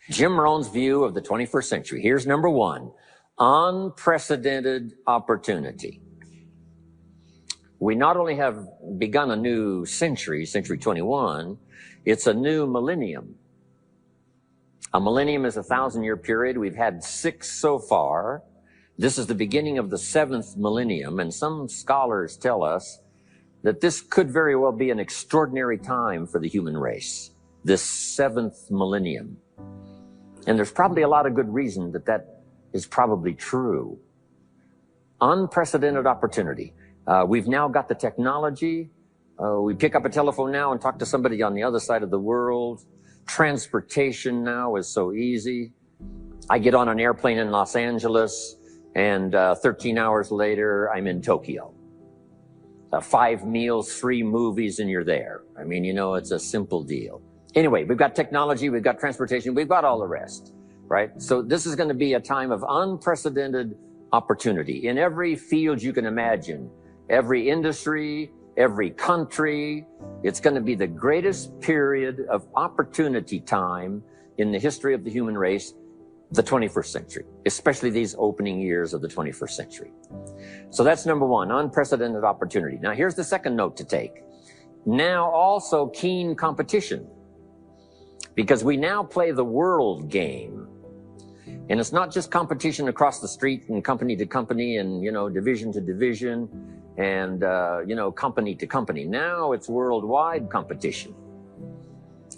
Jim Rohn's view of the 21st century. Here's number one, unprecedented opportunity. We not only have begun a new century, century 21, it's a new millennium. A millennium is a 1,000-year period. We've had 6 so far. This is the beginning of the 7th millennium, and some scholars tell us that this could very well be an extraordinary time for the human race, this 7th millennium. And there's probably a lot of good reason that that is probably true. Unprecedented opportunity. We've now got the technology. We pick up a telephone now and talk to somebody on the other side of the world. Transportation now is so easy. I get on an airplane in Los Angeles, and 13 hours later, I'm in Tokyo. 5 meals, 3 movies, and you're there. I mean, you know, it's a simple deal. Anyway, we've got technology, we've got transportation, we've got all the rest, right? So this is going to be a time of unprecedented opportunity in every field you can imagine, every industry, every country. It's going to be the greatest period of opportunity time in the history of the human race, the 21st century, especially these opening years of the 21st century. So that's number one, unprecedented opportunity. Now here's the second note to take. Now also keen competition, because we now play the world game. And it's not just competition across the street and company to company and, you know, division to division and, you know, company to company. Now it's worldwide competition.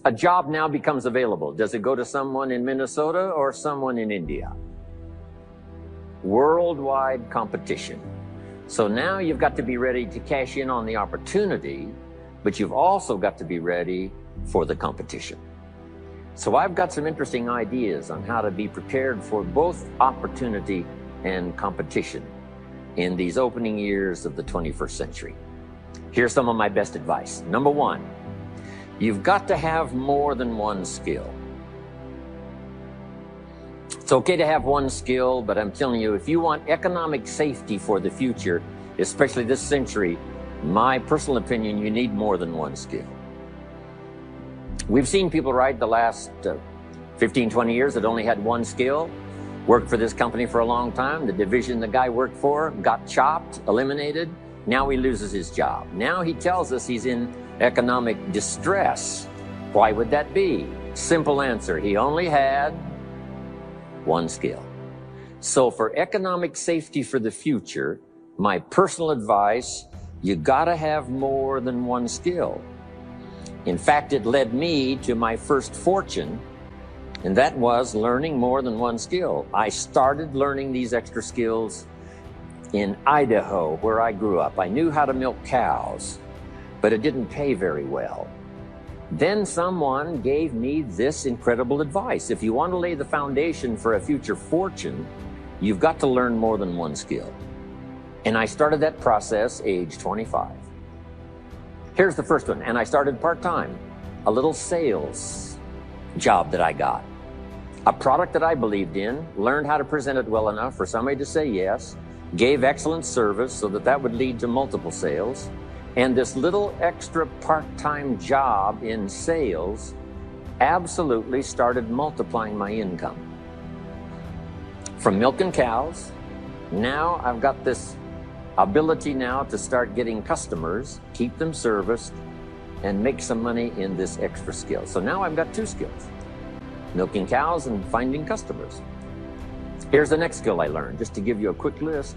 A job now becomes available. Does it go to someone in Minnesota or someone in India? Worldwide competition. So now you've got to be ready to cash in on the opportunity, but you've also got to be ready for the competition. So I've got some interesting ideas on how to be prepared for both opportunity and competition in these opening years of the 21st century. Here's some of my best advice. Number one, you've got to have more than one skill. It's okay to have one skill, but I'm telling you, if you want economic safety for the future, especially this century, my personal opinion, you need more than one skill. We've seen people, right, the last 15, 20 years that only had one skill, worked for this company for a long time. The division the guy worked for got chopped, eliminated. Now he loses his job. Now he tells us he's in economic distress. Why would that be? Simple answer, he only had one skill. So for economic safety for the future, my personal advice, you gotta have more than one skill. In fact, it led me to my first fortune, and that was learning more than one skill. I started learning these extra skills in Idaho, where I grew up. I knew how to milk cows, but it didn't pay very well. Then someone gave me this incredible advice. If you want to lay the foundation for a future fortune, you've got to learn more than one skill. And I started that process age 25. Here's the first one, and I started part-time, a little sales job that I got. A product that I believed in, learned how to present it well enough for somebody to say yes, gave excellent service so that that would lead to multiple sales, and this little extra part-time job in sales absolutely started multiplying my income. From milking cows, now I've got this ability now to start getting customers, keep them serviced, and make some money in this extra skill. So now I've got 2 skills, milking cows and finding customers. Here's the next skill I learned, just to give you a quick list.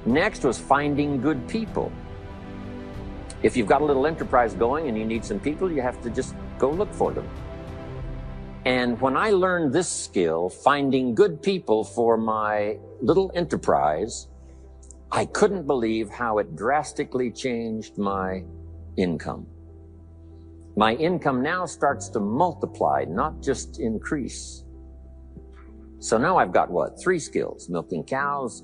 Next was finding good people. If you've got a little enterprise going and you need some people, you have to just go look for them. And when I learned this skill, finding good people for my little enterprise, I couldn't believe how it drastically changed my income. My income now starts to multiply, not just increase. So now I've got what? 3 skills, milking cows,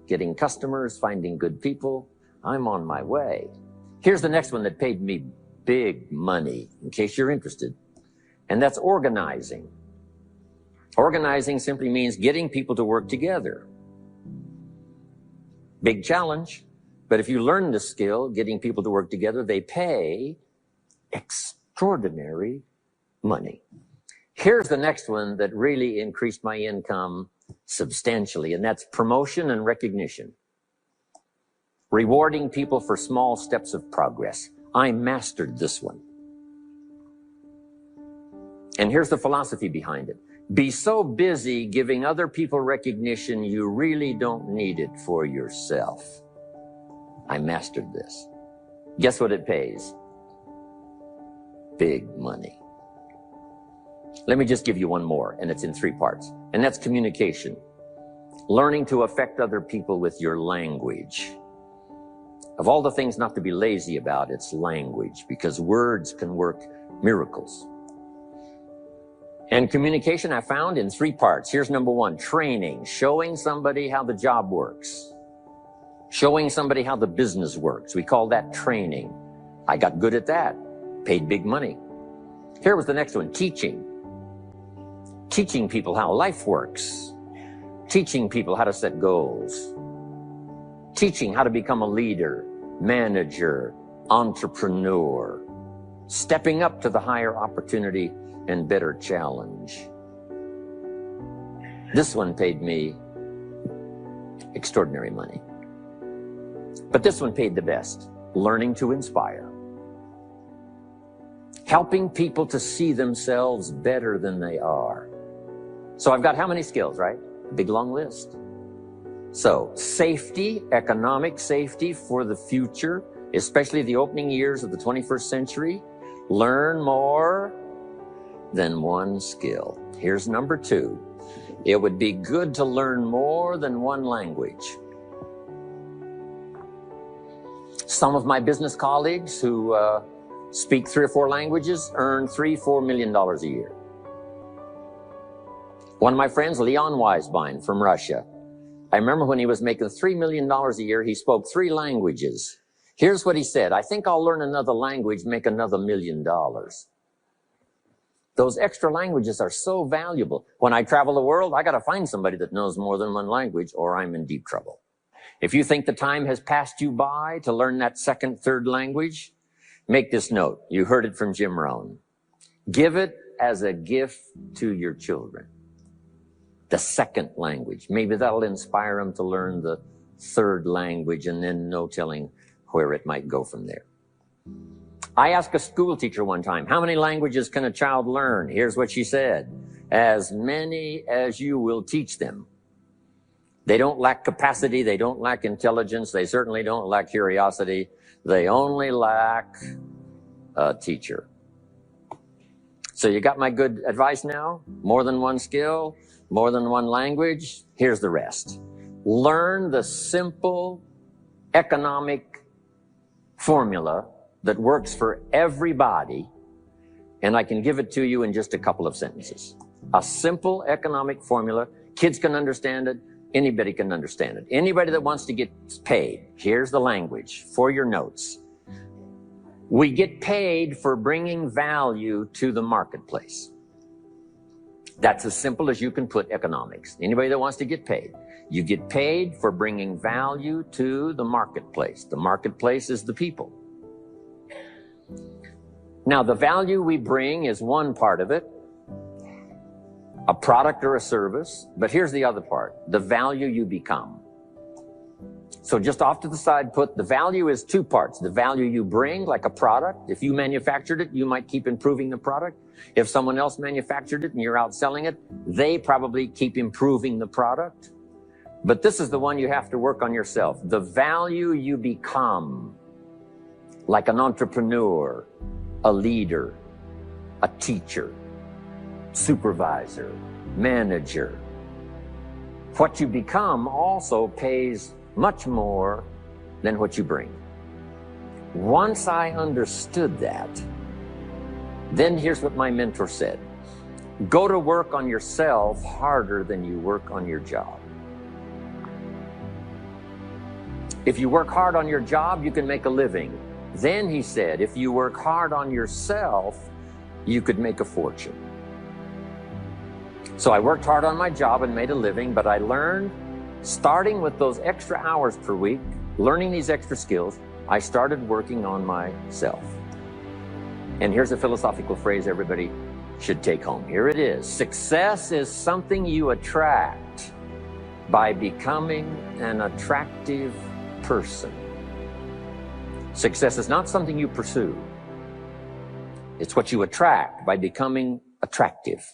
getting customers, finding good people. I'm on my way. Here's the next one that paid me big money, in case you're interested. And that's organizing. Organizing simply means getting people to work together. Big challenge, but if you learn this skill, getting people to work together, they pay extraordinary money. Here's the next one that really increased my income substantially, and that's promotion and recognition. Rewarding people for small steps of progress. I mastered this one. And here's the philosophy behind it. Be so busy giving other people recognition, you really don't need it for yourself. I mastered this. Guess what it pays? Big money. Let me just give you one more, and it's in 3 parts. And that's communication. Learning to affect other people with your language. Of all the things not to be lazy about, it's language, because words can work miracles. And communication I found in 3 parts. Here's number 1, training, showing somebody how the job works. Showing somebody how the business works. We call that training. I got good at that. Paid big money. Here was the next one, teaching. Teaching people how life works. Teaching people how to set goals. Teaching how to become a leader, manager, entrepreneur. Stepping up to the higher opportunity and better challenge. This one paid me extraordinary money. But this one paid the best. Learning to inspire. Helping people to see themselves better than they are. So I've got how many skills, right? A big long list. So safety, economic safety for the future, especially the opening years of the 21st century. Learn more than one skill. Here's number 2. It would be good to learn more than one language. Some of my business colleagues who speak 3 or 4 languages earn $3-4 million a year. One of my friends, Leon Weisbein from Russia, I remember when he was making $3 million a year, he spoke 3 languages. Here's what he said, I think I'll learn another language, make another $1 million. Those extra languages are so valuable. When I travel the world, I got to find somebody that knows more than one language or I'm in deep trouble. If you think the time has passed you by to learn that 2nd, 3rd language, make this note. You heard it from Jim Rohn. Give it as a gift to your children. The 2nd language. Maybe that'll inspire them to learn the 3rd language, and then no telling where it might go from there. I asked a school teacher one time, how many languages can a child learn? Here's what she said. As many as you will teach them. They don't lack capacity. They don't lack intelligence. They certainly don't lack curiosity. They only lack a teacher. So you got my good advice now? More than one skill, more than one language. Here's the rest. Learn the simple economic formula that works for everybody, and I can give it to you in just a couple of sentences. A simple economic formula. Kids can understand it. Anybody can understand it. Anybody that wants to get paid. Here's the language for your notes. We get paid for bringing value to the marketplace. That's as simple as you can put economics. Anybody that wants to get paid. You get paid for bringing value to the marketplace. The marketplace is the people. Now, the value we bring is one part of it. A product or a service, but here's the other part, the value you become. So just off to the side, put the value is 2 parts. The value you bring, like a product. If you manufactured it, you might keep improving the product. If someone else manufactured it and you're out selling it, they probably keep improving the product. But this is the one you have to work on yourself. The value you become, like an entrepreneur, a leader, a teacher, supervisor, manager. What you become also pays much more than what you bring. Once I understood that, then here's what my mentor said. Go to work on yourself harder than you work on your job. If you work hard on your job, you can make a living. Then he said, if you work hard on yourself, you could make a fortune. So I worked hard on my job and made a living, but I learned, starting with those extra hours per week, learning these extra skills, I started working on myself. And here's a philosophical phrase, everybody. should take home. Here it is. Success is something you attract by becoming an attractive person. Success is not something you pursue. It's what you attract by becoming attractive.